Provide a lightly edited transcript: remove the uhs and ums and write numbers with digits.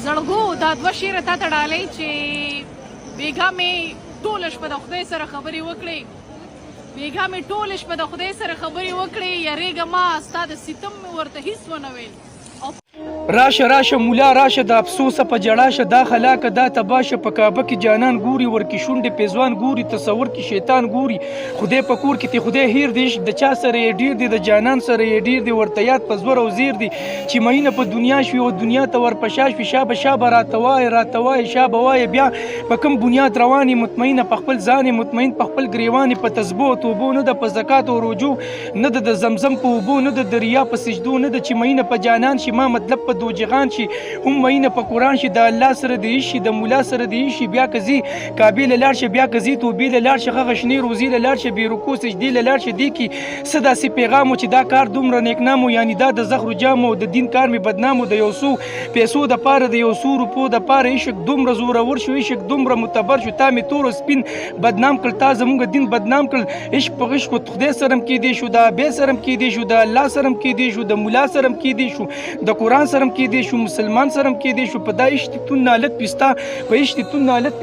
زړګو دا دوه شعره تا ته ډالۍ چې بیګا مې ټوله شپه د خدای سره خبرې وکړې بیګا مې ټوله شپه د خدای سره خبرې وکړې یارېږه ما ستا د ستم مې ورته هېڅ ونه ویل راشه راشه مولا راشه د افسوسه په جړا شه دا خلاکه دا تباشه په کعبه کې جانان ګوري ورکی شونډې پیزوان ګوري تصور کې شیطان ګوري خدای په کور کې تی خدای هیر دی د چا سره یې ډیر دی د جانان سره یې ډیر دی ورته یاد په زور او زیر دی چې مینه په دنیا شوي او دنیا ته ورپشا شوي شابه شابه راته وایه شابه وایه بیا په کوم بنیاد روانې مطمئنه په خپل ځان مطمئن په خپل ګریوانې په تسبو او توبو نه د په زکات او رجوع نه د زمزم په اوبو نه د دریا په سجدو نه د چې مینه په جانان شي ما مطلب په دوجغان شي هم مینه په قرآن شي د الله سره دی شي د مولا سره دی شي بیا که ځي کعبې له لاړ شه بیا که ځي توبې له لاړ شه هغه شنې روزي له لاړ شه بې رکوع سجدې له لاړ شه دې کې څه داسې پیغام و چې دا کار دومره نیکنام و یعنې دا د زخرو جام و د دین کار مې بدنام و د یو څو پیسو دپاره د یو څو روپو دپاره عشق دومره زورور شو عشق دومره معتبر شو تا مې تور و سپین بدنام کړل تا زموږ دین بدنام کړل عشق په عشق خدای سره هم کیدی شو د ابې سره هم کیدی شو د الله سره هم کیدی شو د مولا سره هم کیدی شو د قرآن سره هم کیدی شو مسلمان سره هم کیدی شو په دا اشتتون نالت پستا په اشتتون نالت